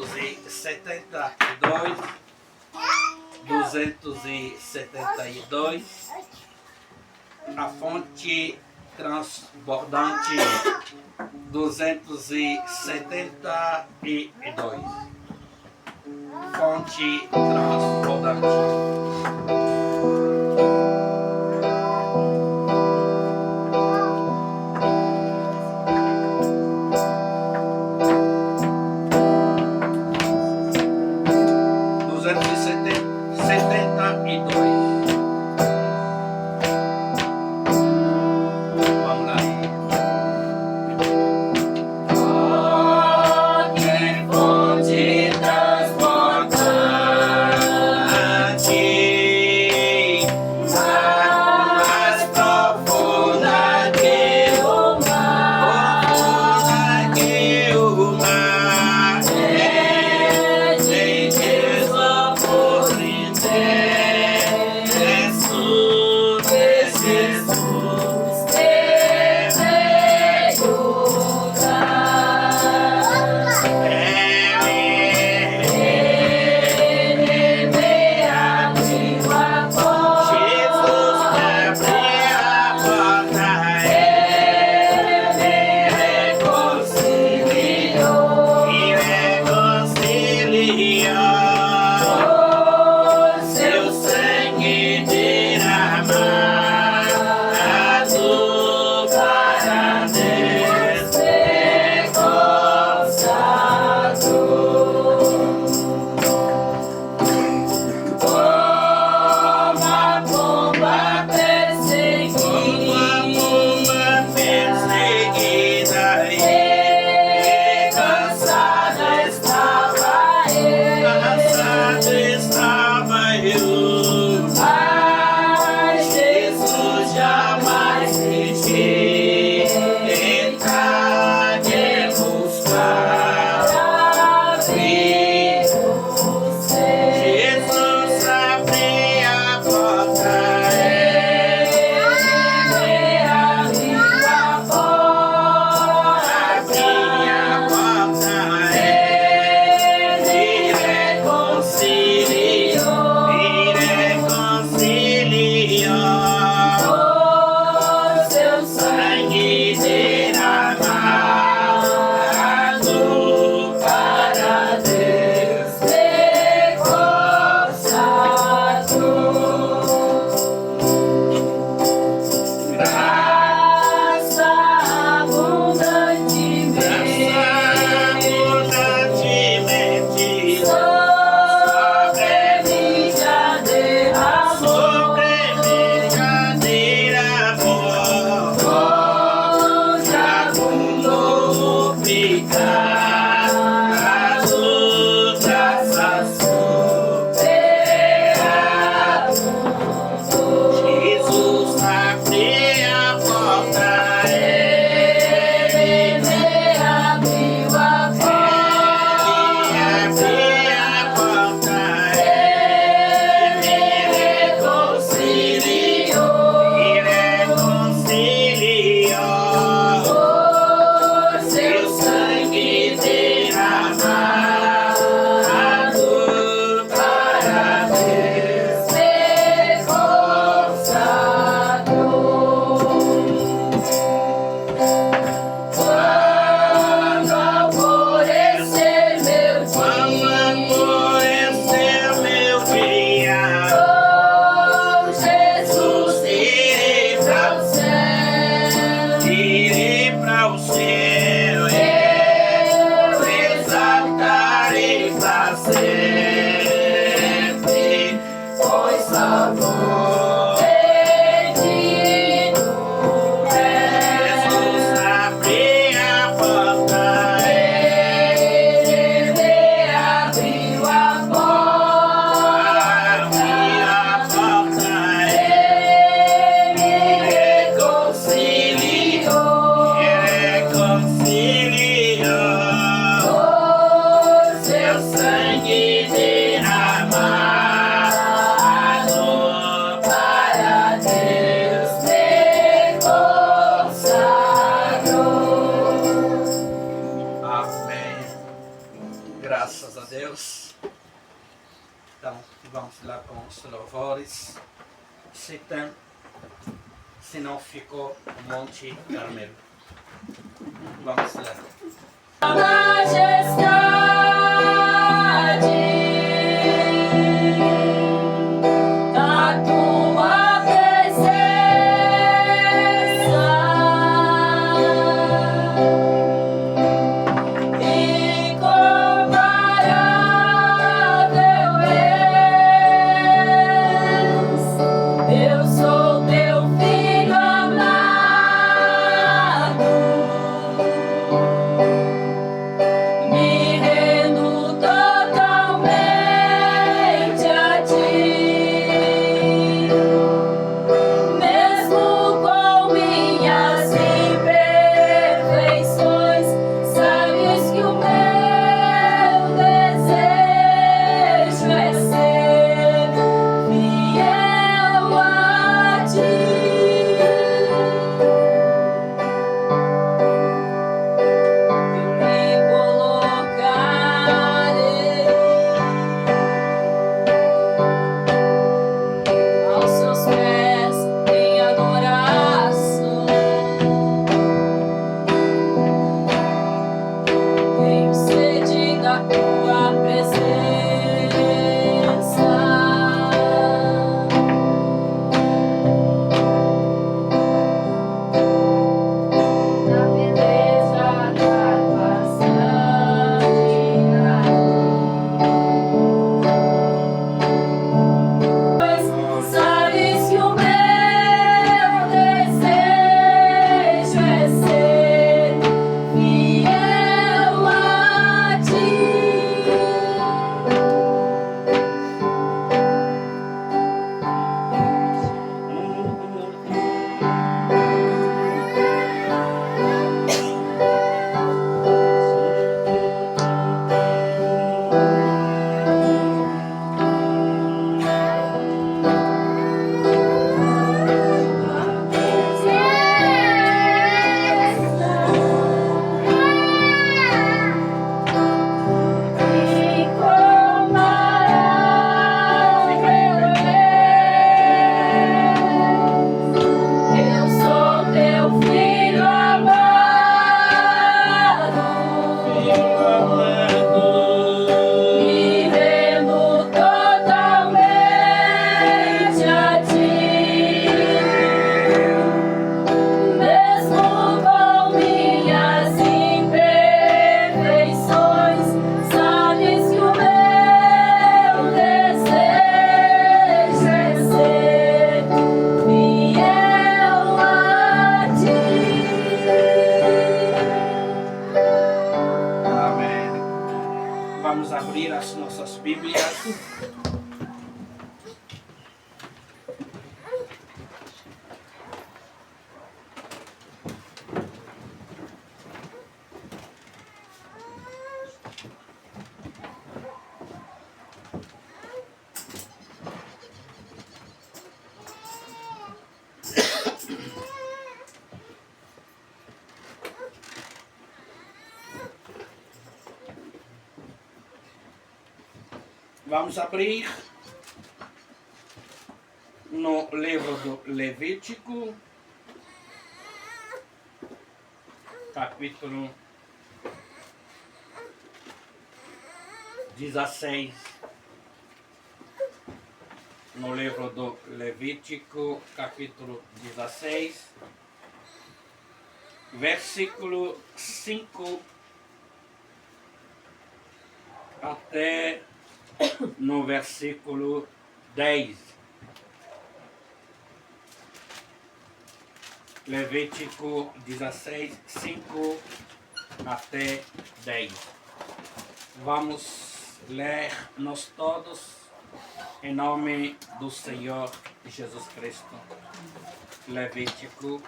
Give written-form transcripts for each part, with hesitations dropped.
272, 272, a fonte transbordante 272, fonte transbordante. Sangue Deus. Então, vamos lá com os louvores. Se não ficou um Monte Carmelo. Vamos lá. Majestade, a tua presença incomparável és. Eu sou teu filho amado. Me rendo totalmente a ti, mesmo com minhas imperfeições. Sabes que o meu desejo é ser fiel a ti. Me colocarei aos seus pés em adoração. Tenho sede da tua presença. Na beleza da tua santidade. Sabes que o meu desejo é ser fiel a ti. Eu sou teu filho amado. Me rendo totalmente a ti, mesmo com minhas imperfeições. Sabes que o meu desejo é ser fiel a ti. Amém. Vamos abrir as nossas Bíblias. Vamos abrir no livro do Levítico, capítulo 16. No livro do Levítico, capítulo 16, versículo 5 até no versículo 10. Levítico 16, 5 até 10. Vamos ler nós todos em nome do Senhor Jesus Cristo. Levítico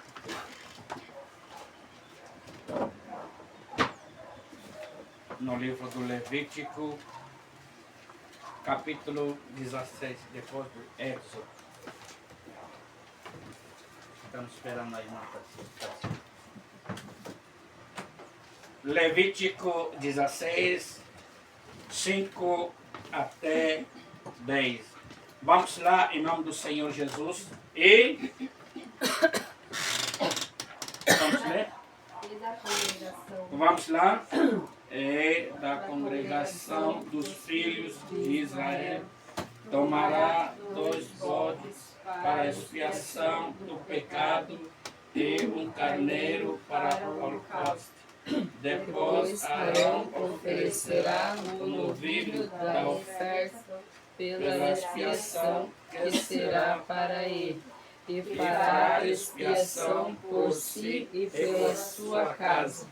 no livro do Levítico, capítulo 16, depois do Êxodo. Estamos esperando aí uma participação. Levítico 16, 5 até 10. Vamos lá, em nome do Senhor Jesus. E vamos ler? E da congregação. Vamos lá. E da congregação dos filhos de Israel tomará 2 bodes para a expiação do pecado e um carneiro para o holocausto. Depois Arão oferecerá o novilho da oferta pela expiação que será para ele, e fará expiação por si e pela sua casa.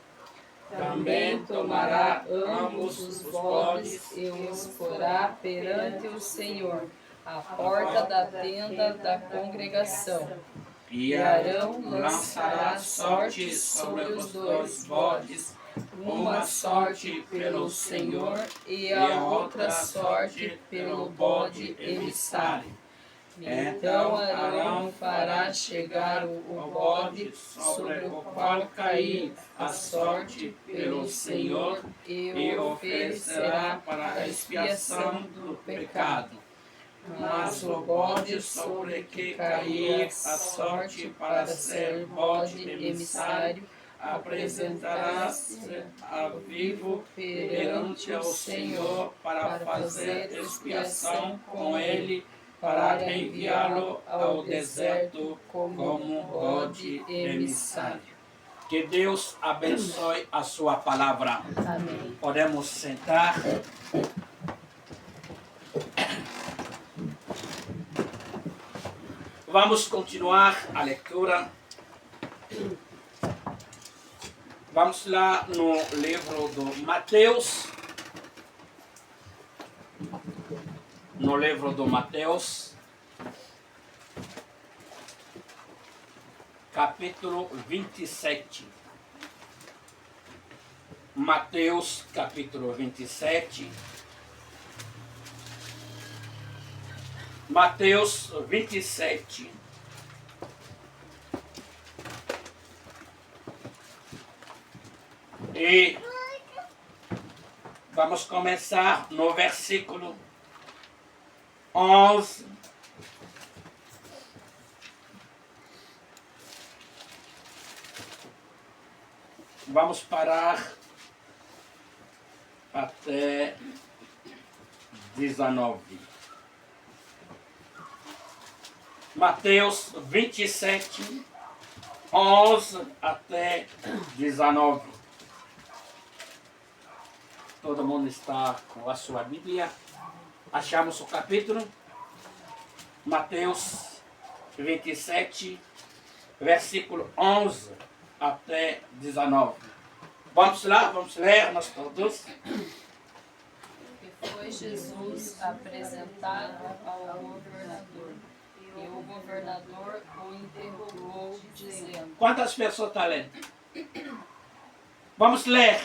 Também tomará ambos os bodes e os porá perante o Senhor, à porta da tenda da congregação. E Arão lançará sorte sobre os 2 bodes, uma sorte pelo Senhor e a outra sorte pelo bode emissário. Então Arão fará chegar o bode sobre o qual cair a sorte pelo Senhor e oferecerá para a expiação do pecado. Mas o bode sobre que cair a sorte para ser bode emissário apresentará-se a vivo perante o Senhor para fazer expiação com ele, para enviá-lo ao deserto como bode emissário. Que Deus abençoe a sua palavra. Amém. Podemos sentar. Vamos continuar a leitura. Vamos lá no livro do Mateus. No livro do Mateus, capítulo 27. Mateus, capítulo 27. Mateus 27. E vamos começar no versículo 11. Vamos parar até 19. Mateus 27, 11 até 19. Todo mundo está com a sua Bíblia. Achamos o capítulo. Mateus 27, versículo 11 até 19. Vamos lá, vamos ler nós todos. E foi Jesus apresentado ao governador. E o governador o interrogou, dizendo: Quantas pessoas estão lendo? Vamos ler.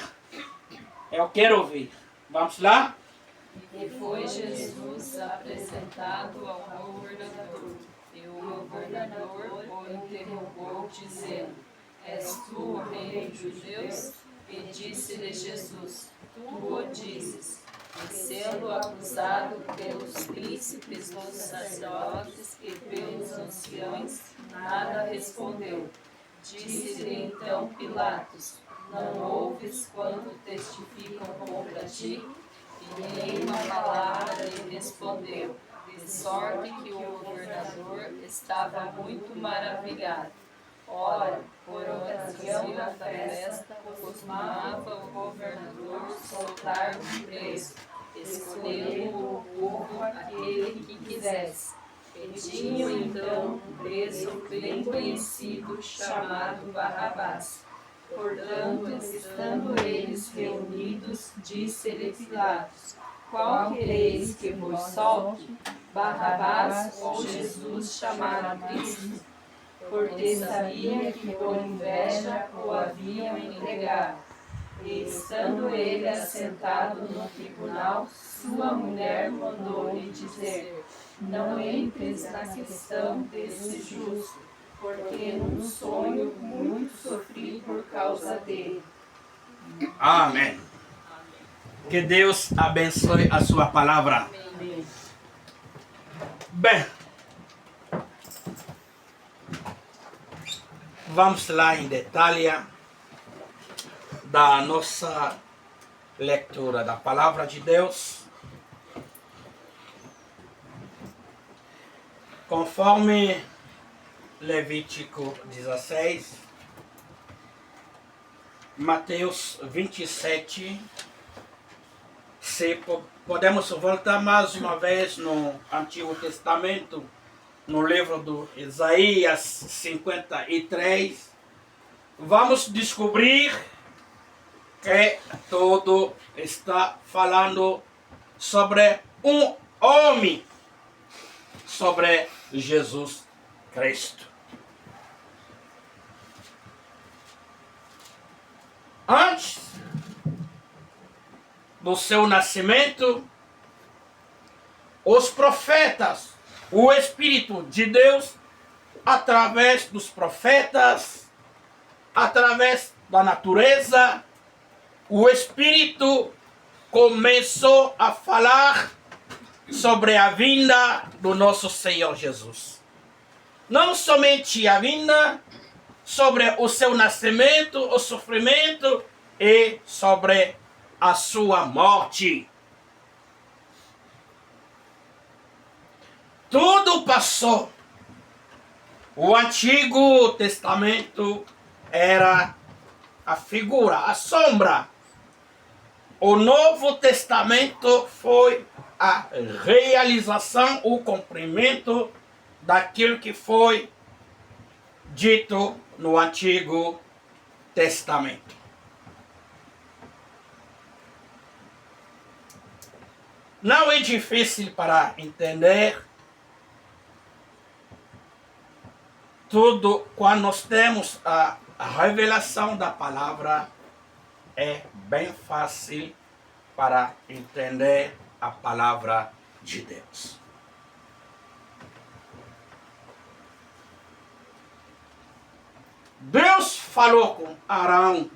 Eu quero ouvir. Vamos lá? E foi Jesus apresentado ao governador. E o governador o interrogou, dizendo: És tu o rei dos judeus? E disse-lhe Jesus: Tu o dizes. E sendo acusado pelos príncipes dos sacerdotes e pelos anciãos, nada respondeu. Disse-lhe então Pilatos: Não ouves quando testificam contra ti? E nenhuma palavra lhe respondeu, de sorte que o governador estava muito maravilhado. Ora, por ocasião da festa, costumava o governador soltar um preso, escolhendo o povo aquele que quisesse. E tinha então um preso bem conhecido chamado Barrabás. Portanto, estando eles reunidos, disse-lhe Pilatos: Qual quereis que vos solte? Barrabás ou Jesus chamado Cristo? Porque sabia que por inveja o haviam entregado. E estando ele assentado no tribunal, sua mulher mandou-lhe dizer: Não entres na questão desse justo, porque num sonho muito sofri por causa dele. Amém. Que Deus abençoe a sua palavra. Amém. Bem, vamos lá em detalhe da nossa leitura da palavra de Deus. Conforme Levítico 16, Mateus 27, se podemos voltar mais uma vez no Antigo Testamento, no livro do Isaías 53, vamos descobrir que tudo está falando sobre um homem, sobre Jesus Cristo. Antes do seu nascimento, os profetas, o Espírito de Deus, através dos profetas, através da natureza, o Espírito começou a falar sobre a vinda do nosso Senhor Jesus. Não somente a vinda, sobre o seu nascimento, o sofrimento e sobre a sua morte. Tudo passou. O Antigo Testamento era a figura, a sombra. O Novo Testamento foi a realização, o cumprimento daquilo que foi dito no Antigo Testamento. Não é difícil para entender tudo quando nós temos a revelação da palavra. É bem fácil para entender a palavra de Deus. Deus falou com Arão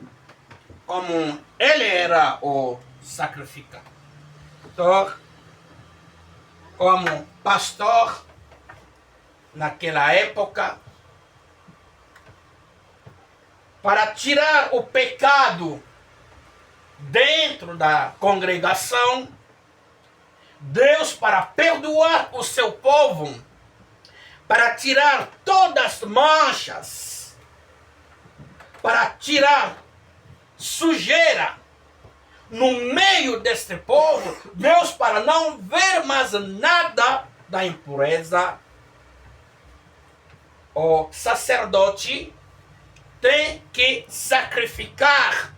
como ele era o sacrificador, como pastor naquela época, para tirar o pecado dentro da congregação. Deus, para perdoar o seu povo, para tirar todas as manchas, para tirar sujeira no meio deste povo, Deus, para não ver mais nada da impureza, o sacerdote tem que sacrificar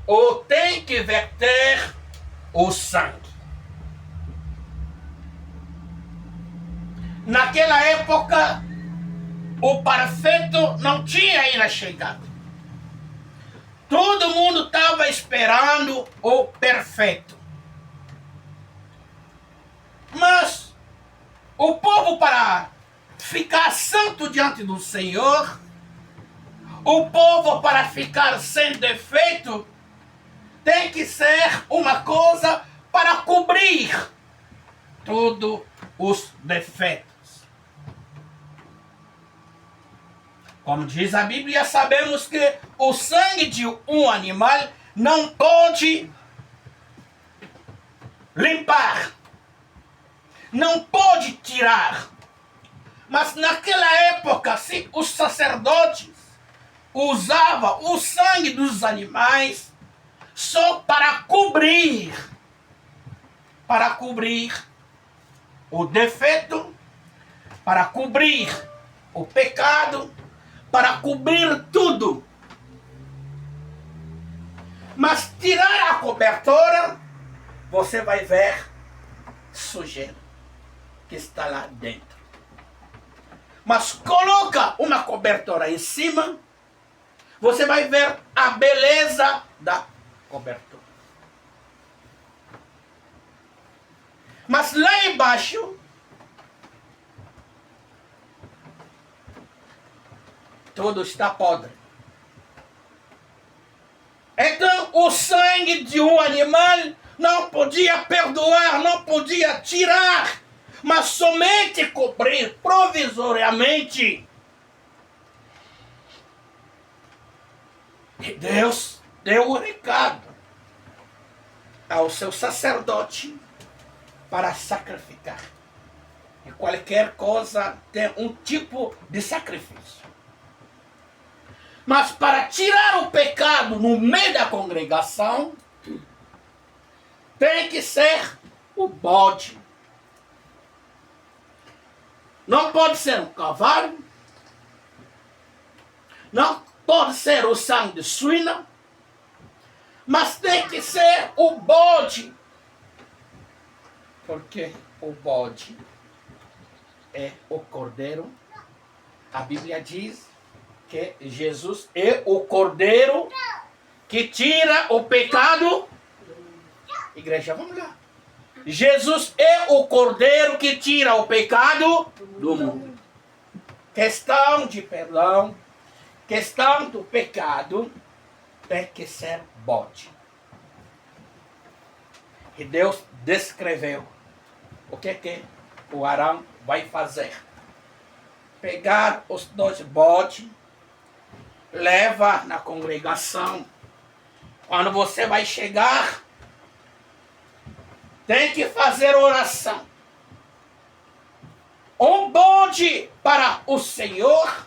ou tem que verter o sangue. Naquela época, o perfeito não tinha ainda chegado. Todo mundo estava esperando o perfeito. Mas o povo, para ficar santo diante do Senhor, o povo, para ficar sem defeito, tem que ser uma coisa para cobrir todos os defeitos. Como diz a Bíblia, sabemos que o sangue de um animal não pode limpar, não pode tirar. Mas naquela época, se os sacerdotes usavam o sangue dos animais só para cobrir o defeito, para cobrir o pecado, para cobrir tudo. Mas tirar a cobertura, você vai ver sujeira que está lá dentro. Mas coloca uma cobertura em cima, você vai ver a beleza da cobertura. Mas lá embaixo, tudo está podre. Então, o sangue de um animal não podia perdoar, não podia tirar, mas somente cobrir provisoriamente. E Deus deu o recado ao seu sacerdote para sacrificar. E qualquer coisa tem um tipo de sacrifício. Mas para tirar o pecado no meio da congregação, tem que ser o bode. Não pode ser um cavalo. Não pode ser o sangue de suína. Mas tem que ser o bode. Porque o bode é o cordeiro. A Bíblia diz que Jesus é o cordeiro que tira o pecado. Igreja, vamos lá. Jesus é o cordeiro que tira o pecado do mundo. Questão de perdão, questão do pecado, tem que ser bode. E Deus descreveu o que o Arão vai fazer. Pegar os 2 bodes, leva na congregação. Quando você vai chegar, tem que fazer oração. Um bode para o Senhor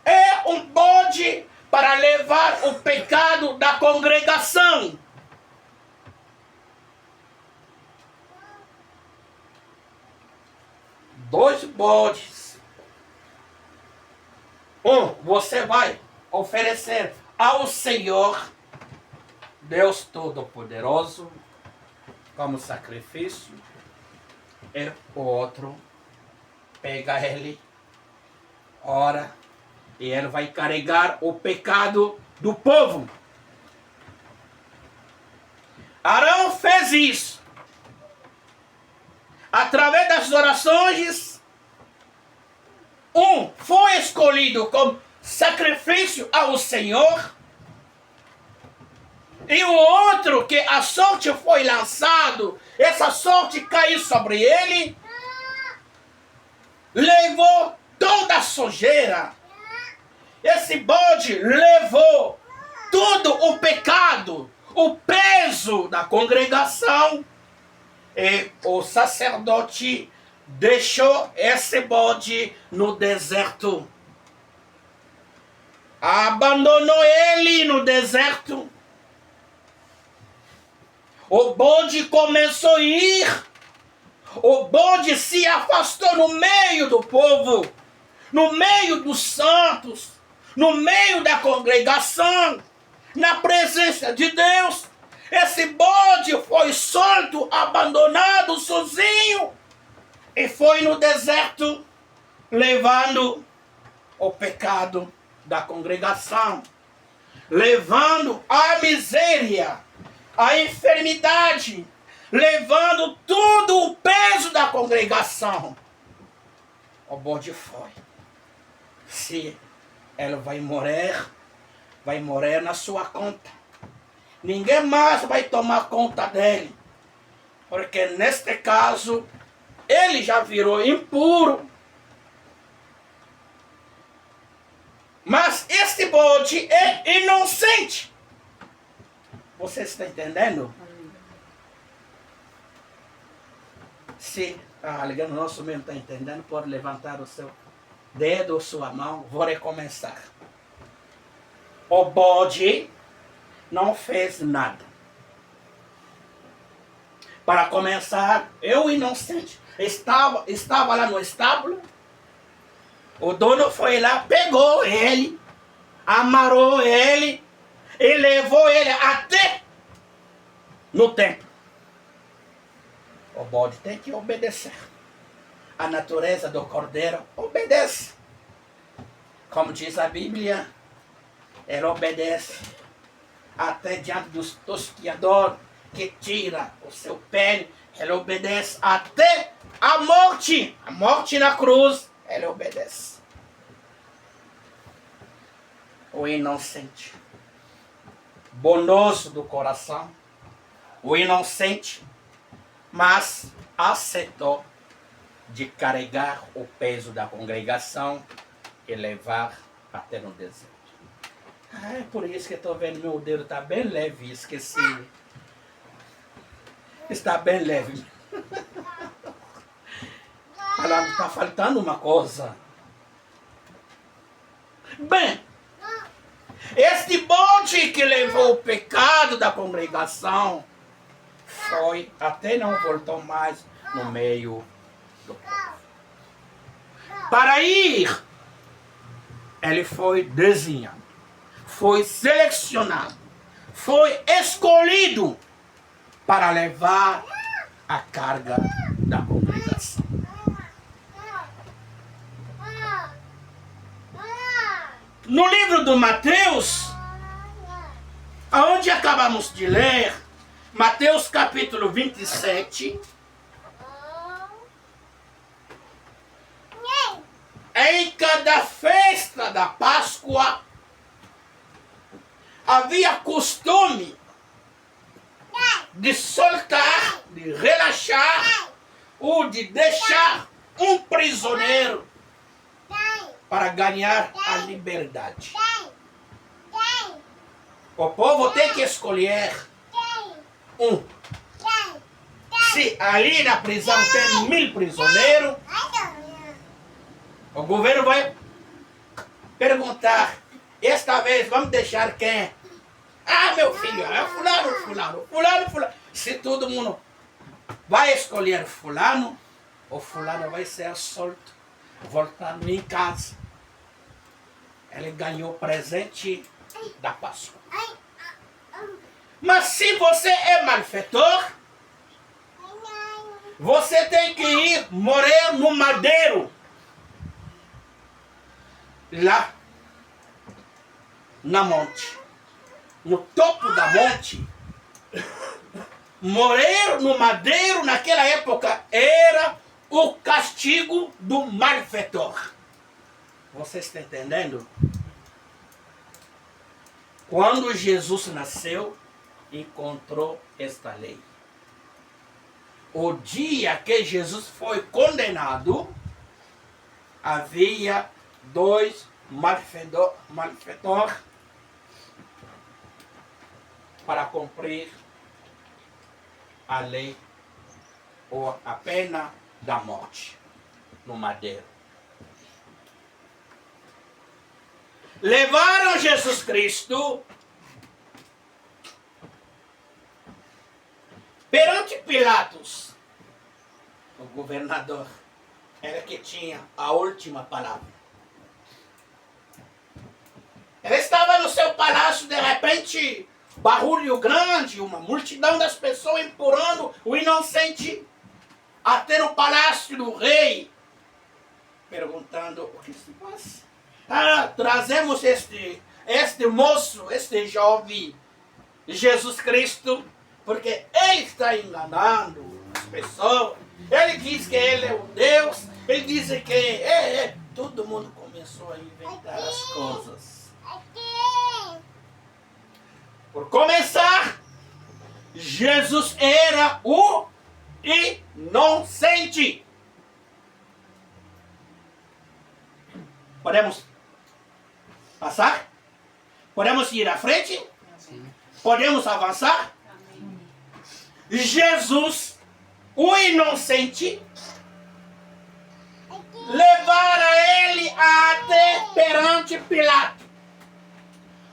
é um bode para levar o pecado da congregação. Dois bodes. Você vai oferecer ao Senhor, Deus Todo-Poderoso, como sacrifício. E o outro pega ele, ora, e ele vai carregar o pecado do povo. Arão fez isso. Através das orações, um foi escolhido como sacrifício ao Senhor, e o outro, que a sorte foi lançado, essa sorte caiu sobre ele, levou toda a sujeira. Esse bode levou todo o pecado, o peso da congregação, e o sacerdote deixou esse bode no deserto. Abandonou ele no deserto. O bode começou a ir. O bode se afastou no meio do povo, no meio dos santos, no meio da congregação, na presença de Deus. Esse bode foi solto, abandonado, sozinho, e foi no deserto, levando o pecado da congregação, levando a miséria, a enfermidade, levando todo o peso da congregação. O bode foi. Se ela vai morrer na sua conta. Ninguém mais vai tomar conta dele. Porque neste caso, ele já virou impuro. Mas este bode é inocente. Você está entendendo? Se alguém no nosso meio está entendendo, pode levantar o seu dedo ou sua mão. Vou recomeçar. O bode não fez nada. Para começar, eu inocente, estava lá no estábulo. O dono foi lá, pegou ele, amarrou ele e levou ele até no templo. O bode tem que obedecer. A natureza do cordeiro obedece. Como diz a Bíblia, ele obedece até diante dos tosquiadores que tira o seu pé. Ele obedece até a morte na cruz. Ele obedece. O inocente, bondoso do coração, o inocente, mas aceitou de carregar o peso da congregação e levar até no deserto. É por isso que estou vendo meu dedo está bem leve, esqueci. Está bem leve. Está faltando uma coisa. Bem, este bote que levou o pecado da congregação foi, até não voltou mais no meio do povo. Para ir, ele foi desenhado, foi selecionado, foi escolhido para levar a carga da congregação. No livro do Mateus, aonde acabamos de ler, Mateus capítulo 27, em cada festa da Páscoa, havia costume de soltar, de relaxar ou de deixar um prisioneiro para ganhar a liberdade. O povo tem que escolher um. Se ali na prisão tem 1000 prisioneiros, o governo vai perguntar, esta vez vamos deixar quem? Ah, meu filho, é fulano. Se todo mundo vai escolher fulano, o fulano vai ser solto, voltando em casa. Ele ganhou o presente da Páscoa. Mas se você é malfeitor, você tem que ir morrer no madeiro. Lá, na monte. No topo da monte. Morrer no madeiro naquela época era o castigo do malfeitor. Você está entendendo? Quando Jesus nasceu, encontrou esta lei. O dia que Jesus foi condenado, havia 2 malfeitores para cumprir a lei ou a pena da morte no madeiro. Levaram Jesus Cristo perante Pilatos, o governador, era que tinha a última palavra. Ele estava no seu palácio, de repente, barulho grande, uma multidão das pessoas empurrando o inocente até o palácio do rei, perguntando o que se passa. Ah, trazemos este moço, este jovem, Jesus Cristo, porque ele está enganando as pessoas. Ele diz que ele é o Deus, ele diz que todo mundo começou a inventar as coisas. Por começar, Jesus era o inocente. Podemos passar? Podemos ir à frente? Sim. Podemos avançar? Amém. Jesus, o inocente, levara ele até perante Pilatos.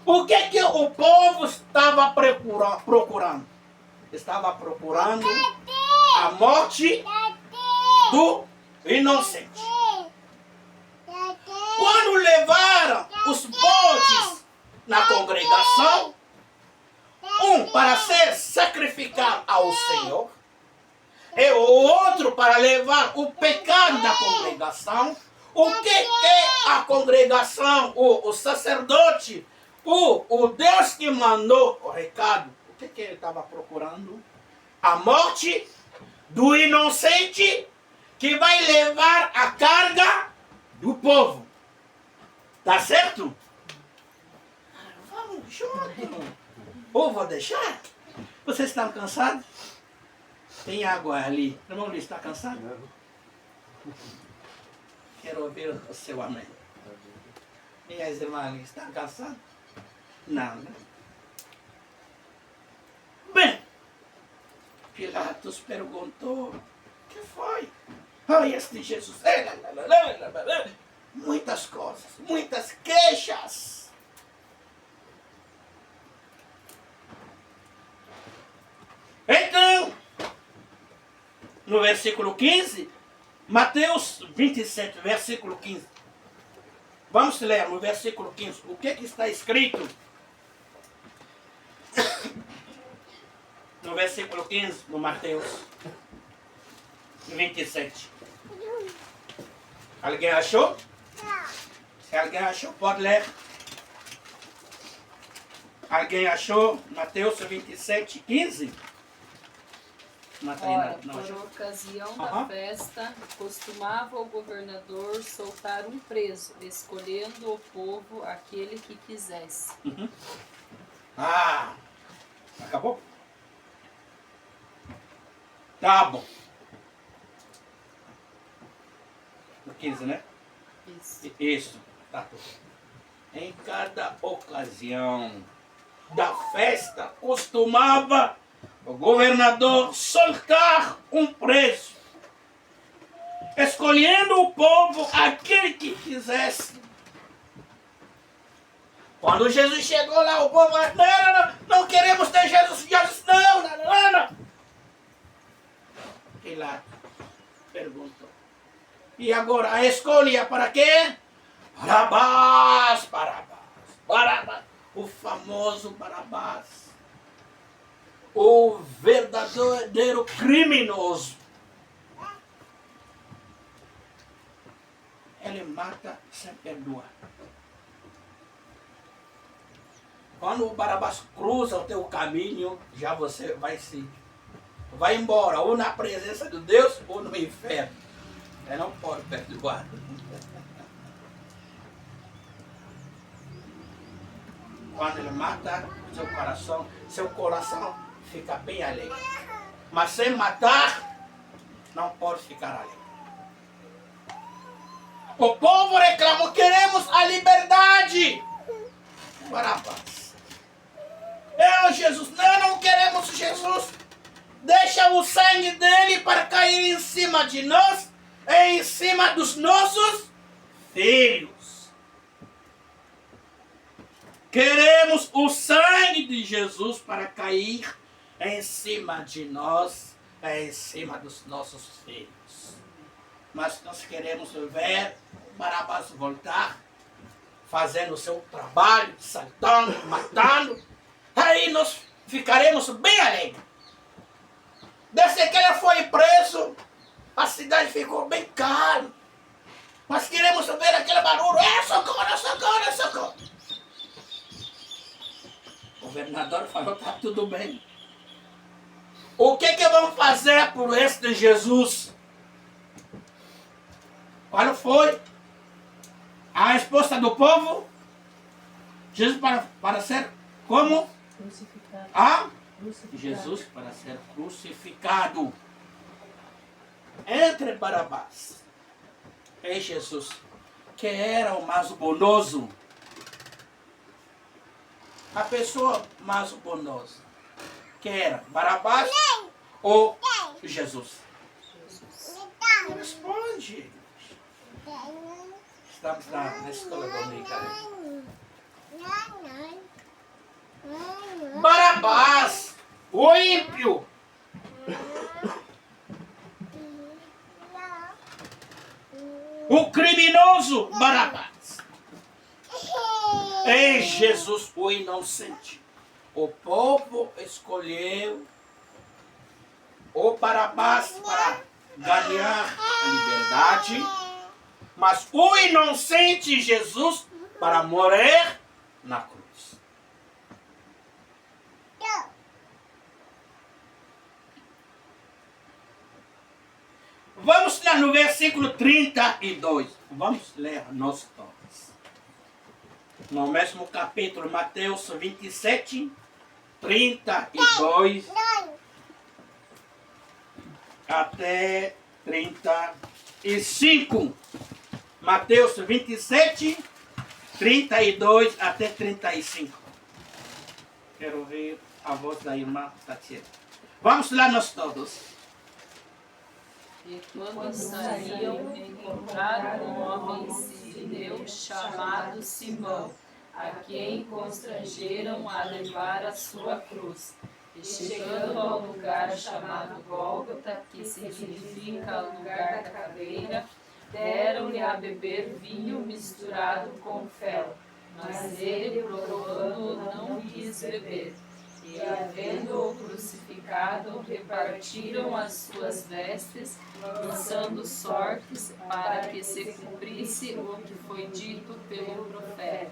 O que o povo estava procurando? Estava procurando a morte do inocente. Quando levaram os bodes na congregação, um para ser sacrificado ao Senhor, e o outro para levar o pecado da congregação, o que a congregação, o sacerdote, o Deus que mandou o recado, o que ele estava procurando? A morte do inocente que vai levar a carga do povo. Tá certo? Vamos junto. Ou vou deixar? Vocês estão cansados? Tem água ali. Irmão Luiz, está cansado? Quero ouvir o seu amém. Minhas irmãs, estão cansadas? Não, né? Bem, Pilatos perguntou, o que foi? Oh, este Jesus. Muitas coisas, muitas queixas. Então, no versículo 15, Mateus 27, versículo 15. Vamos ler no versículo 15. O que está escrito? No versículo 15, no Mateus 27. Alguém achou? Se alguém achou, pode ler. Alguém achou? Mateus 27, 15. Ora, Não por achou? ocasião da festa, costumava o governador soltar um preso, escolhendo o povo aquele que quisesse. Ah, acabou? Tá bom. No 15, né? Isso. Isso, tá tudo. Em cada ocasião da festa, costumava o governador soltar um preso, escolhendo o povo aquele que quisesse. Quando Jesus chegou lá, o povo falou, não queremos ter Jesus, não. Pilatos perguntou. E agora a escolha para quê? Barabás. O famoso Barabás. O verdadeiro criminoso. Ele mata sem perdoar. Quando o Barabás cruza o teu caminho, já você vai embora, ou na presença de Deus, ou no inferno. Ele não pode perdoar. Quando ele mata, seu coração fica bem alegre. Mas sem matar, não pode ficar alegre. O povo reclamou, queremos a liberdade. Barabás. Jesus, não queremos Jesus. Deixa o sangue dele para cair em cima de nós e em cima dos nossos filhos. Queremos o sangue de Jesus para cair em cima de nós e em cima dos nossos filhos. Mas nós queremos ver Barabás voltar, fazendo o seu trabalho, saltando, matando. Aí nós ficaremos bem alegres. Desde que ele foi preso, a cidade ficou bem calma. Mas queremos ver aquele barulho. Socorro. O governador falou, está tudo bem. O que vamos fazer por este Jesus? Qual foi a resposta do povo? Jesus para ser como? Crucificado. Jesus para ser crucificado. Entre Barabás e Jesus, que era o mais bondoso. A pessoa mais bondosa, que era Barabás ou Jesus? Responde. Estamos na escola dominical. Barabás, o ímpio. O criminoso Barabás. E Jesus, o inocente. O povo escolheu o Barabás para ganhar a liberdade, mas o inocente Jesus para morrer na cruz. Vamos lá no versículo 32. Vamos ler nós todos. No mesmo capítulo, Mateus 27, 32 até 35. Mateus 27, 32 até 35. Quero ouvir a voz da irmã Tatiana. Vamos lá nós todos. E quando saíam, encontraram um homem sirineu chamado Simão, a quem constrangeram a levar a sua cruz. E chegando ao lugar chamado Gólgota, que significa lugar da caveira, deram-lhe a beber vinho misturado com fel, mas ele, provando, não quis beber. E, havendo-o crucificado, repartiram as suas vestes, lançando sortes, para que se cumprisse o que foi dito pelo profeta.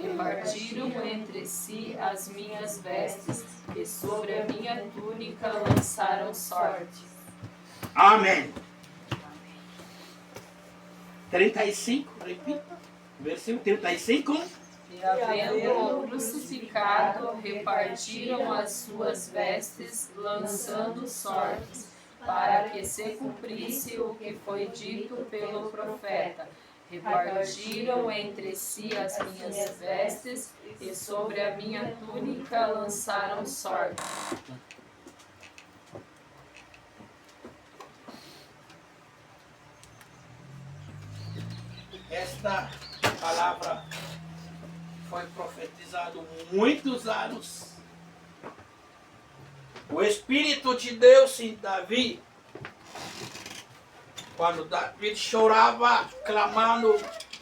Repartiram entre si as minhas vestes, e sobre a minha túnica lançaram sortes. Amém. 35, repita. Versículo 35. E havendo-o crucificado, repartiram as suas vestes, lançando sortes, para que se cumprisse o que foi dito pelo profeta. Repartiram entre si as minhas vestes, e sobre a minha túnica lançaram sortes. Esta palavra foi profetizada muitos anos. O Espírito de Deus em Davi, quando Davi chorava, clamando: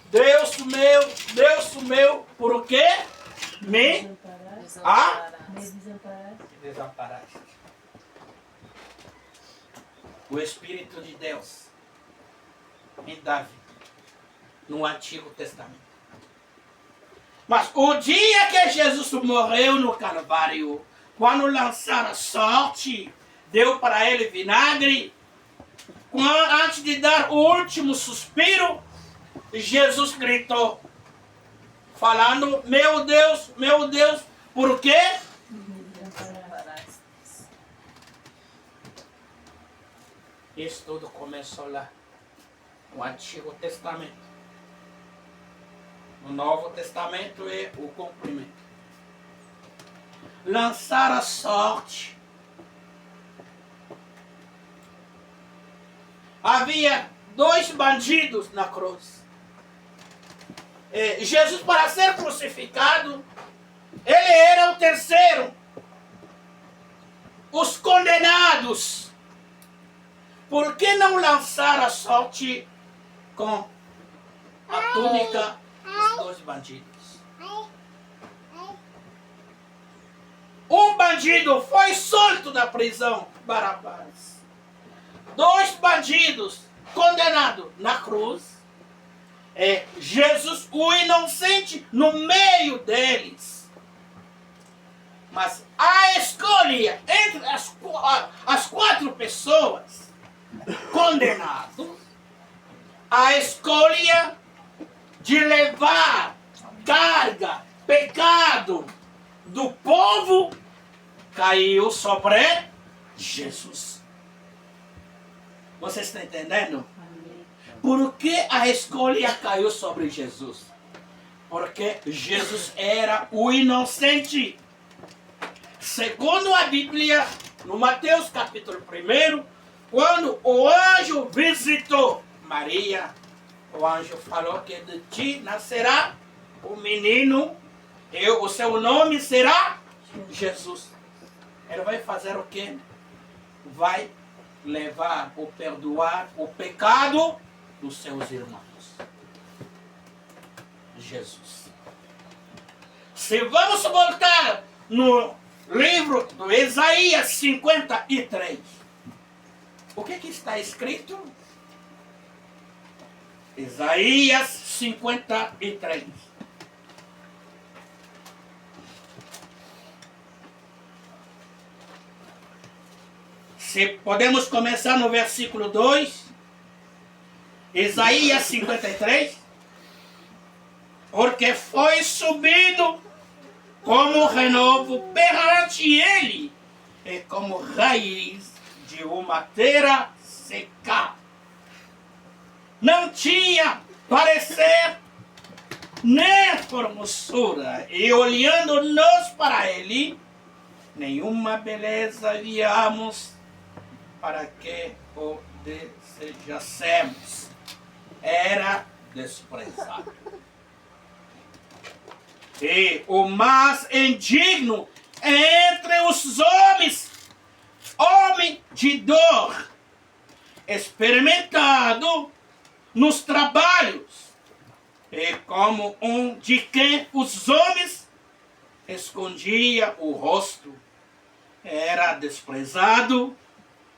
Deus meu, por que me desamparaste? O Espírito de Deus em Davi, no Antigo Testamento. Mas o dia que Jesus morreu no Calvário, quando lançaram sorte, deu para ele vinagre, antes de dar o último suspiro, Jesus gritou, falando: meu Deus, por quê? Isso tudo começou lá, no Antigo Testamento. No Novo Testamento é o cumprimento. Lançar a sorte. Havia 2 bandidos na cruz. Jesus, para ser crucificado, ele era o terceiro. Os condenados. Por que não lançar a sorte com a túnica dos 2 bandidos? Um bandido foi solto da prisão, Barabás. 2 bandidos condenados na cruz. Jesus, o inocente, no meio deles. Mas a escolha entre as 4 pessoas condenadas, a escolha de levar carga, pecado do povo, caiu sobre Jesus. Você está entendendo? Por que a escolha caiu sobre Jesus? Porque Jesus era o inocente. Segundo a Bíblia, no Mateus capítulo 1, quando o anjo visitou Maria, o anjo falou que de ti nascerá um menino, e o seu nome será Jesus. Ele vai fazer o quê? Vai levar ou perdoar o pecado dos seus irmãos. Jesus. Se vamos voltar no livro do Isaías 53, o que está escrito? Isaías 53. Se podemos começar no versículo 2. Isaías 53. Porque foi subido como renovo perante ele, e como raiz de uma terra seca. Não tinha parecer nem formosura, e olhando-nos para ele, nenhuma beleza víamos para que o desejássemos. Era desprezado. E o mais indigno entre os homens, homem de dor, experimentado nos trabalhos, e como um de quem os homens escondia o rosto, era desprezado,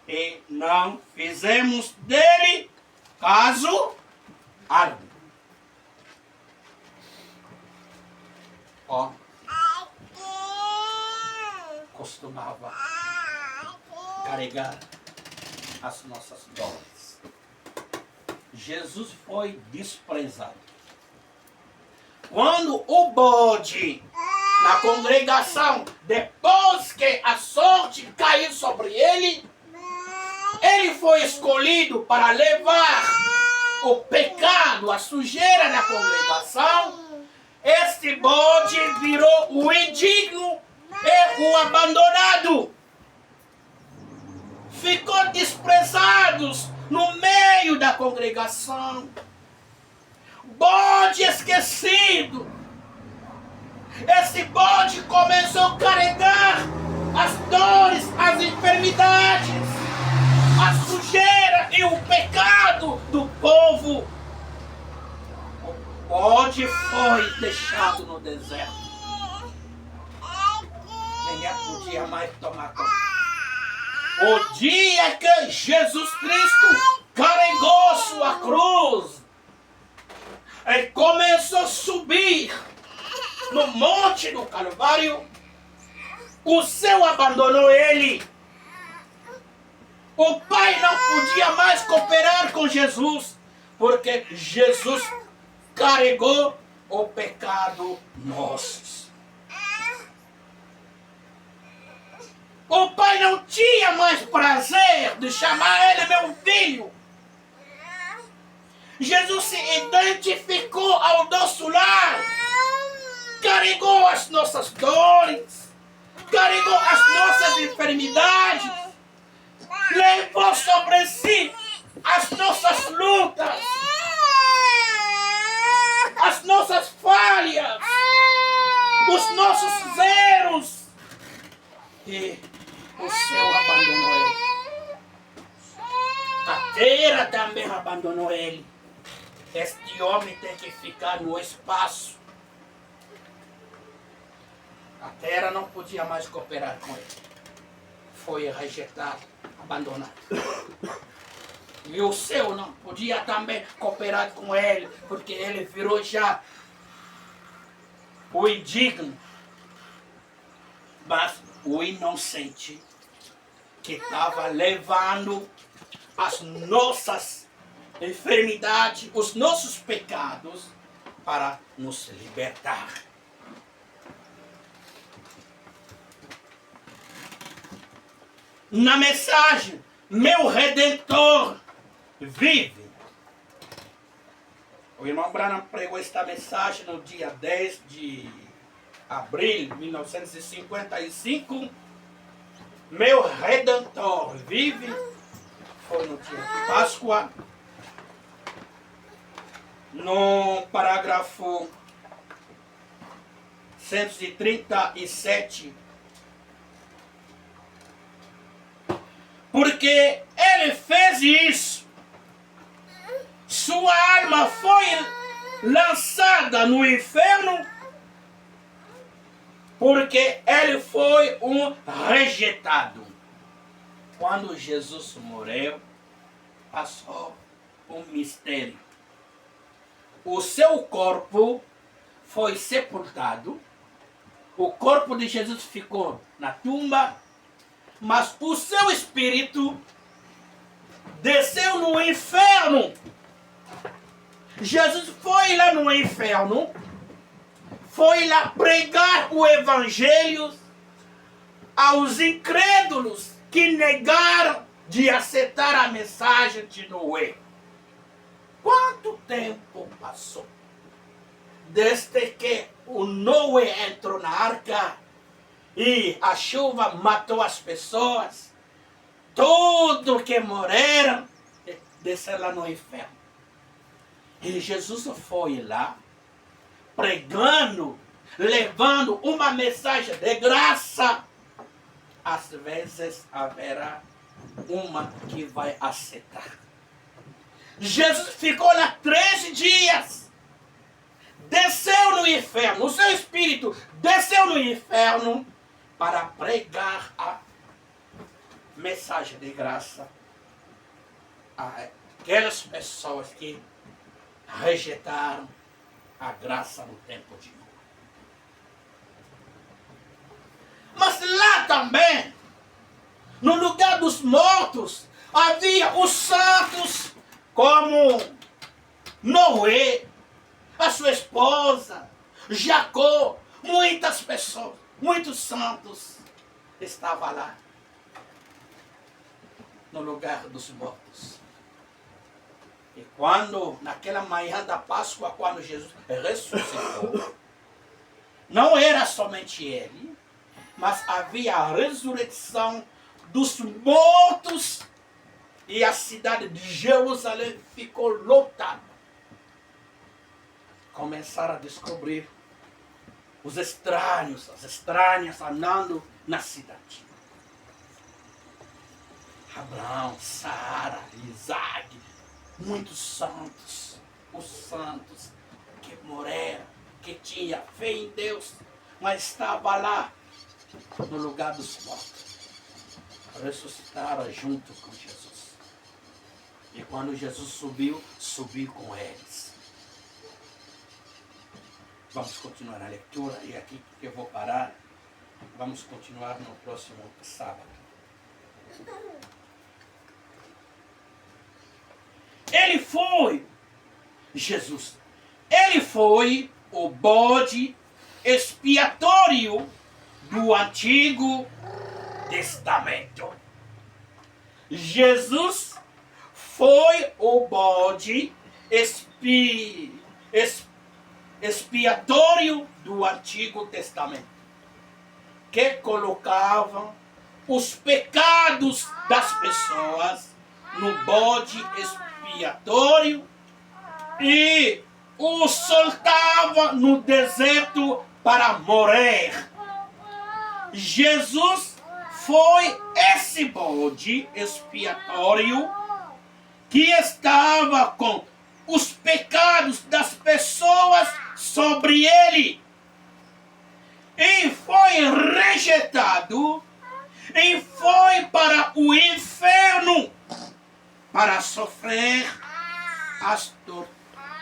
e não fizemos dele caso algum. Ó, costumava carregar as nossas dores. Jesus foi desprezado. Quando o bode na congregação, depois que a sorte caiu sobre ele, ele foi escolhido para levar o pecado, a sujeira na congregação. Este bode virou o indigno e o abandonado. Ficou desprezado no meio da congregação. Bode esquecido. Esse bode começou a carregar as dores, as enfermidades, a sujeira e o pecado do povo. O bode foi deixado no deserto. Ninguém podia mais tomar conta. O dia que Jesus Cristo carregou sua cruz e começou a subir no monte do Calvário, o céu abandonou ele. O Pai não podia mais cooperar com Jesus, porque Jesus carregou o pecado nosso. O Pai não tinha mais prazer de chamar ele meu filho. Jesus se identificou ao nosso lar, carregou as nossas dores, carregou as nossas enfermidades, levou sobre si as nossas lutas, as nossas falhas, os nossos erros. E o céu abandonou ele. A terra também abandonou ele. Este homem tem que ficar no espaço. A terra não podia mais cooperar com ele. Foi rejeitado, abandonado. E o céu não podia também cooperar com ele, porque ele virou já o indigno. Mas o inocente que estava levando as nossas enfermidades, os nossos pecados, para nos libertar. Na mensagem, meu Redentor vive. O irmão Branham pregou esta mensagem no dia 10 de abril de 1955. Meu Redentor vive. Foi no dia de Páscoa. No parágrafo 137. Porque ele fez isso. Sua alma foi lançada no inferno porque ele foi um rejeitado. Quando Jesus morreu, passou um mistério. O seu corpo foi sepultado, o corpo de Jesus ficou na tumba, mas o seu espírito desceu no inferno. Jesus foi lá no inferno, foi lá pregar o evangelho aos incrédulos que negaram de aceitar a mensagem de Noé. Quanto tempo passou desde que o Noé entrou na arca e a chuva matou as pessoas? Todos que morreram desceram lá no inferno. E Jesus foi lá pregando, levando uma mensagem de graça. Às vezes haverá uma que vai aceitar. Jesus ficou lá 13 dias. Desceu no inferno. O seu espírito desceu no inferno para pregar a mensagem de graça àquelas pessoas que rejeitaram a graça no tempo de Noé. Mas lá também, no lugar dos mortos, havia os santos como Noé, a sua esposa, Jacó, muitas pessoas, muitos santos estavam lá, no lugar dos mortos. E quando, naquela manhã da Páscoa, quando Jesus ressuscitou, não era somente ele, mas havia a ressurreição dos mortos e a cidade de Jerusalém ficou lotada. Começaram a descobrir os estranhos, as estranhas andando na cidade. Abraão, Sara, Isaac, muitos santos, os santos que morreram, que tinham fé em Deus, mas estavam lá no lugar dos mortos. Ressuscitaram junto com Jesus. E quando Jesus subiu com eles. Vamos continuar a leitura e aqui que eu vou parar. Vamos continuar no próximo sábado. Ele foi, Jesus, ele foi o bode expiatório do Antigo Testamento. Jesus foi o bode expiatório do Antigo Testamento, que colocava os pecados das pessoas no bode expiatório e o soltava no deserto para morrer. Jesus foi esse bode expiatório que estava com os pecados das pessoas sobre ele e foi rejeitado e foi para o inferno para sofrer as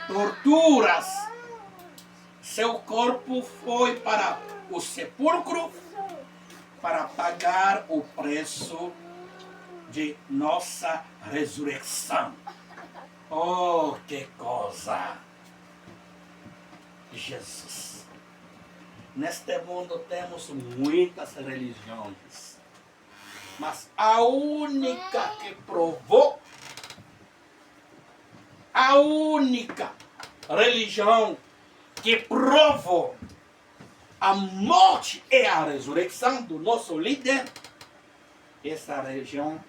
torturas. Seu corpo foi para o sepulcro para pagar o preço de nossa ressurreição. Oh, que coisa! Jesus. Neste mundo temos muitas religiões, mas a única que provou, a única religião que provou a morte e a ressurreição do nosso líder, essa religião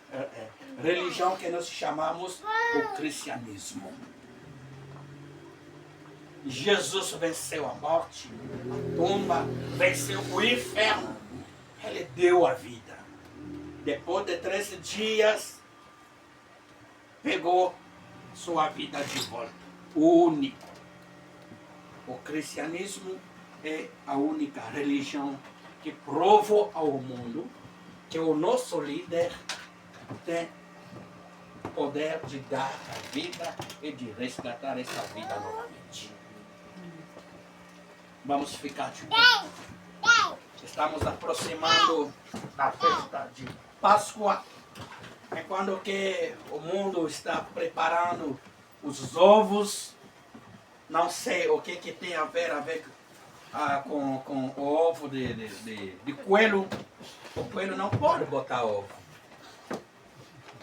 que nós chamamos o cristianismo. Jesus venceu a morte, a tumba, venceu o inferno. Ele deu a vida. Depois de 13 dias, pegou sua vida de volta. O único. O cristianismo é a única religião que provou ao mundo que o nosso líder tem poder de dar a vida e de resgatar essa vida novamente. Vamos ficar de pé. Estamos aproximando da festa de Páscoa. É quando que o mundo está preparando os ovos. Não sei o que tem a ver com o ovo de coelho. O coelho não pode botar ovo.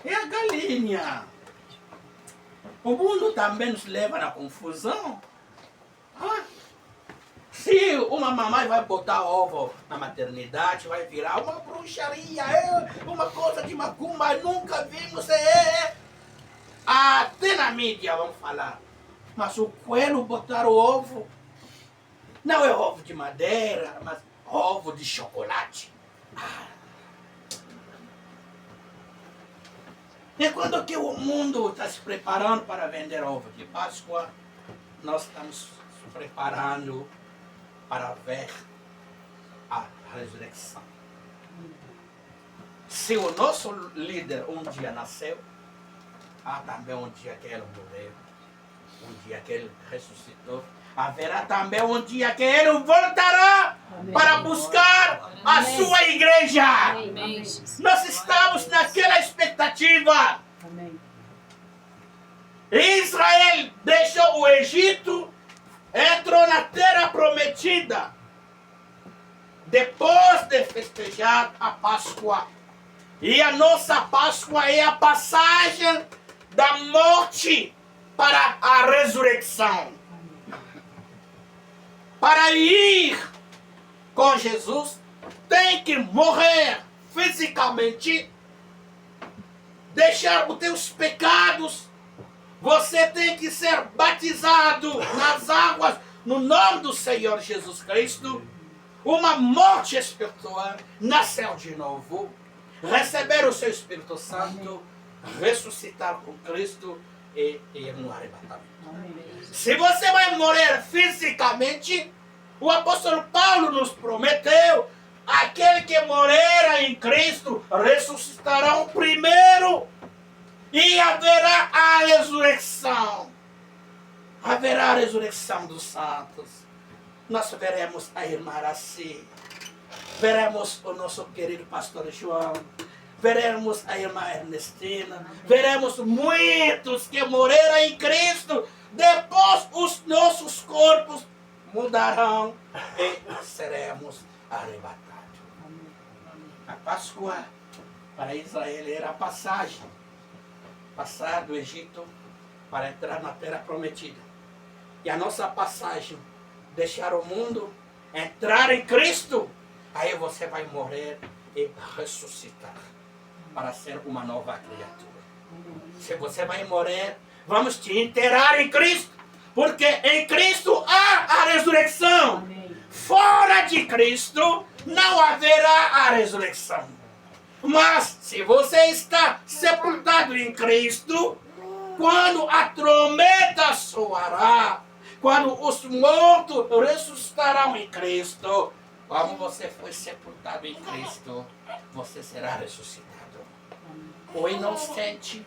É a galinha. O mundo também nos leva na confusão. Se uma mamãe vai botar ovo na maternidade, vai virar uma bruxaria, uma coisa de macumba, nunca vimos. Até na mídia vão falar. Mas o coelho botar o ovo, não é ovo de madeira, mas ovo de chocolate. E quando que o mundo está se preparando para vender ovo de Páscoa, nós estamos se preparando para ver a ressurreição. Se o nosso líder um dia nasceu, há também um dia que ele morreu, um dia que ele ressuscitou, haverá também um dia que ele voltará para buscar a sua igreja. Amém. Nós estamos naquela expectativa. Israel deixou o Egito, entrou na terra prometida, depois de festejar a Páscoa. E a nossa Páscoa é a passagem da morte para a ressurreição. Para ir com Jesus, tem que morrer fisicamente, deixar os teus pecados. Você tem que ser batizado nas águas no nome do Senhor Jesus Cristo. Uma morte espiritual, nascer de novo, receber o seu Espírito Santo, ressuscitar com Cristo e ir no arrebatamento. Se você vai morrer fisicamente, o apóstolo Paulo nos prometeu: aquele que morrer em Cristo ressuscitará o primeiro e haverá a ressurreição. Haverá a ressurreição dos santos. Nós veremos a irmã Araci, veremos o nosso querido pastor João, veremos a irmã Ernestina, veremos muitos que morreram em Cristo. Depois os nossos corpos mudarão e seremos arrebatados. A Páscoa para Israel era a passagem. Passar do Egito para entrar na terra prometida. E a nossa passagem, deixar o mundo, entrar em Cristo, aí você vai morrer e ressuscitar para ser uma nova criatura. Se você vai morrer, vamos te enterrar em Cristo, porque em Cristo há a ressurreição. Fora de Cristo não haverá a ressurreição. Mas se você está sepultado em Cristo, quando a trombeta soará, quando os mortos ressuscitarão em Cristo, como você foi sepultado em Cristo, você será ressuscitado. O inocente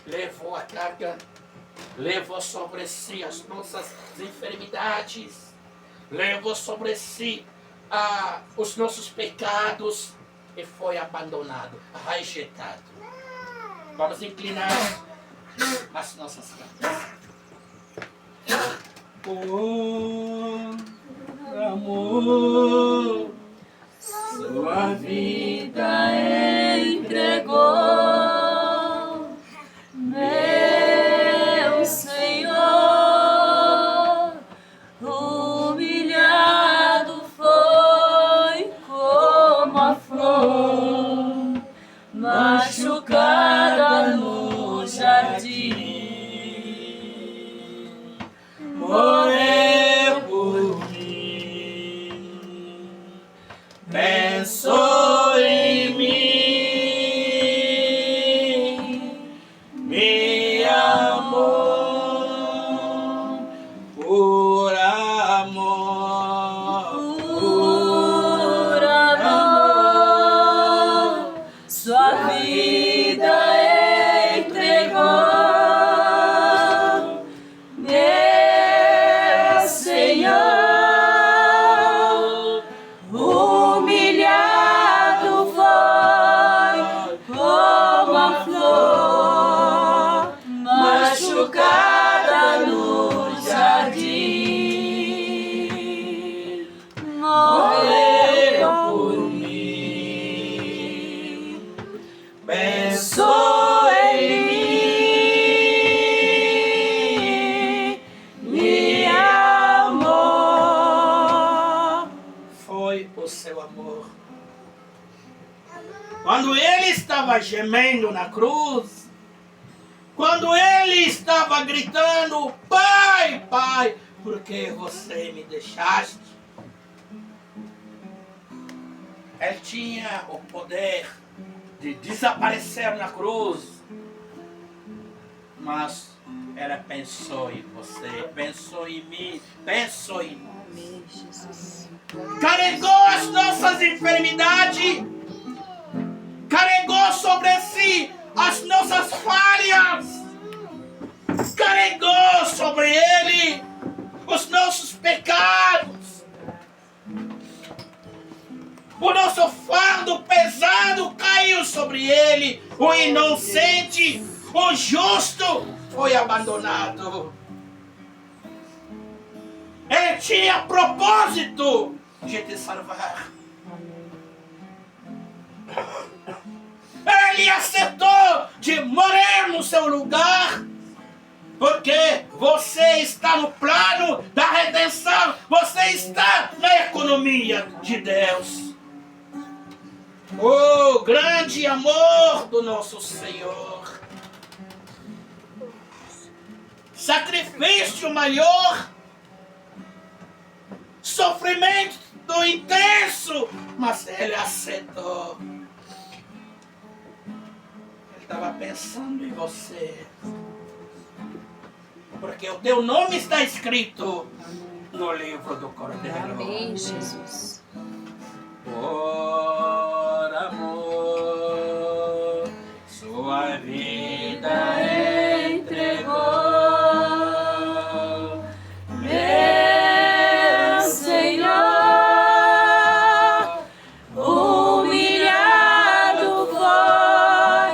levou a carga, levou sobre si as nossas enfermidades, levou sobre si os nossos pecados e foi abandonado, rejeitado. Vamos inclinar as nossas cabeças. Por amor, Sua vida entregou, meu Senhor, humilhado foi como a flor, machucada no jardim. Morreu por mim, pensou em mim, me amou, por amor, por amor, sua vida entregou. estava gemendo na cruz, quando ele estava gritando, Pai, Pai, por que você me deixaste? Ele tinha o poder de desaparecer na cruz, mas ela pensou em você, pensou em mim, pensou em nós. Carregou as nossas enfermidades, carregou sobre si as nossas falhas, carregou sobre ele os nossos pecados. O nosso fardo pesado caiu sobre ele. O inocente, o justo foi abandonado. Ele tinha propósito de te salvar. Ele aceitou de morrer no seu lugar, porque você está no plano da redenção, você está na economia de Deus. Oh, grande amor do nosso Senhor. Sacrifício maior, sofrimento intenso, mas ele aceitou. Ele estava pensando em você, porque o teu nome está escrito no livro do Cordeiro. Amém, Jesus. Por amor, sua vida entregou. Meu Senhor, humilhado foi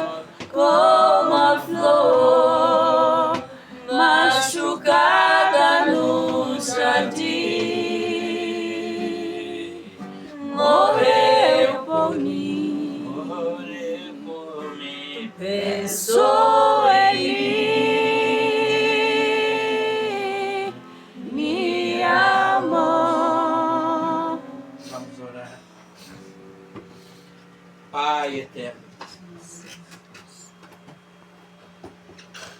como a flor machucada no jardim. Morreu por mim, pensou em mim, me amou. Vamos orar. Pai eterno,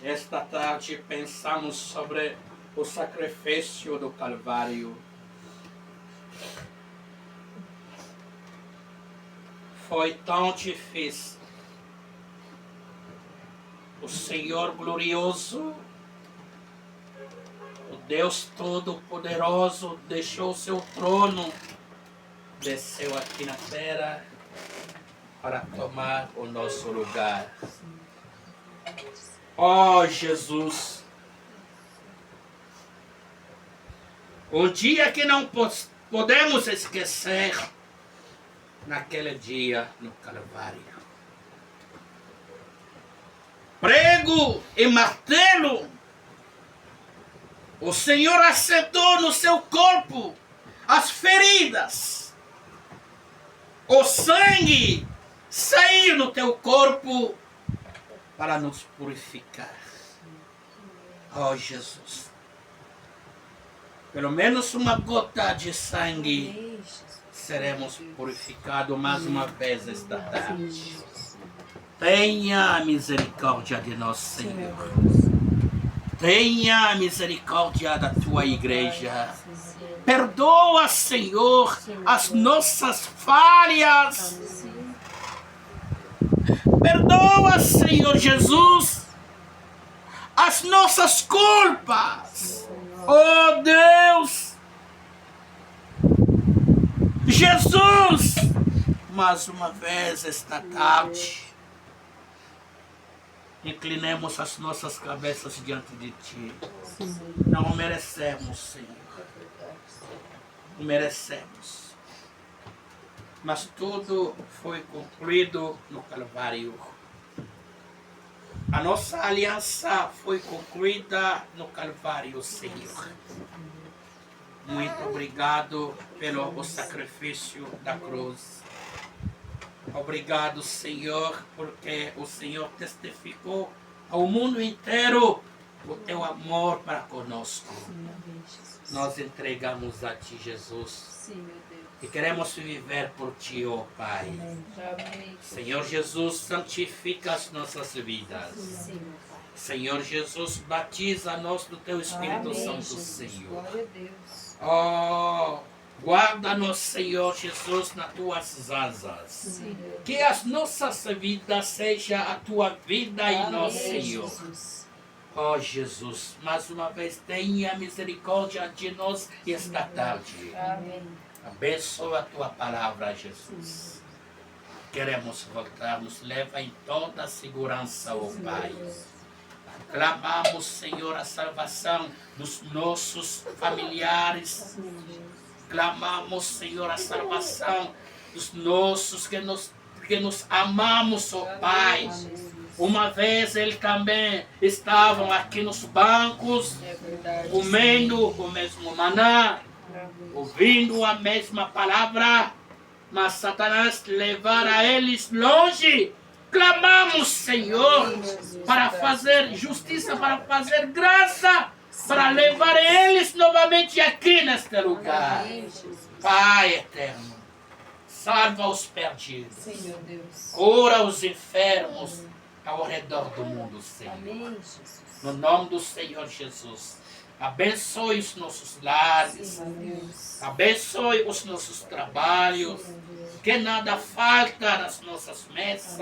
esta tarde pensamos sobre o sacrifício do Calvário. Foi tão difícil. O Senhor glorioso, o Deus Todo-Poderoso, deixou seu trono, desceu aqui na terra para tomar o nosso lugar. Oh Jesus, um dia que não podemos esquecer, naquele dia no Calvário. Prego e martelo, o Senhor aceitou no seu corpo as feridas. O sangue saiu no teu corpo para nos purificar. Oh Jesus, pelo menos uma gota de sangue, seremos purificados mais uma vez esta tarde. Tenha misericórdia de nós, Senhor. Tenha misericórdia da tua igreja. Perdoa, Senhor, as nossas falhas. Perdoa, Senhor Jesus, as nossas culpas. Oh Deus, Jesus, mais uma vez esta tarde, inclinemos as nossas cabeças diante de Ti. Não merecemos, Senhor. Não merecemos. Mas tudo foi concluído no Calvário. A nossa aliança foi concluída no Calvário, Senhor. Muito obrigado pelo sacrifício da cruz. Obrigado, Senhor, porque o Senhor testificou ao mundo inteiro o teu amor para conosco. Nós entregamos a Ti, Jesus. Sim, meu Deus. E queremos viver por Ti, ó Pai. Amém. Senhor Jesus, santifica as nossas vidas. Sim, meu Pai. Senhor Jesus, batiza-nos do Teu Espírito Amém, Santo, Jesus. Senhor. Glória a Deus. Oh, guarda-nos, Senhor Jesus, nas Tuas asas. Sim, Deus. Que as nossas vidas seja a Tua vida em nós, Amém, Senhor. Jesus. Oh, Jesus, mais uma vez, tenha misericórdia de nós esta tarde. Amém. Abençoa a Tua palavra, Jesus. Queremos voltar, nos leva em toda a segurança, ó Pai. Clamamos, Senhor, a salvação dos nossos familiares. Clamamos, Senhor, a salvação dos nossos que nos amamos, ó Pai. Uma vez eles também estavam aqui nos bancos, É verdade. comendo o mesmo maná, ouvindo a mesma palavra, mas Satanás levará eles longe. Clamamos, Senhor, para fazer justiça, para fazer graça, para levar eles novamente aqui neste lugar. Amém, Jesus. Pai eterno, salva os perdidos, Sim, meu Deus. cura os enfermos ao redor do mundo, Senhor. Amém, Jesus. No nome do Senhor Jesus, abençoe os nossos lares, Sim, meu Deus. abençoe os nossos trabalhos, que nada falta nas nossas mesas,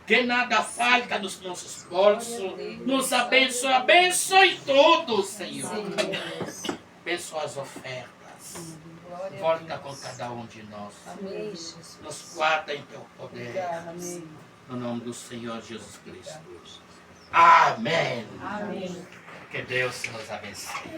que nada falta nos nossos bolsos. Nos abençoe, abençoe tudo, Senhor. Sim, meu Deus. Abençoa as ofertas. Glória a Volta Deus. com cada um de nós. Amém, Jesus. Nos guarda em teu poder. Obrigada, amém. No nome do Senhor Jesus Cristo. Amém. Amém. Que Deus nos abençoe.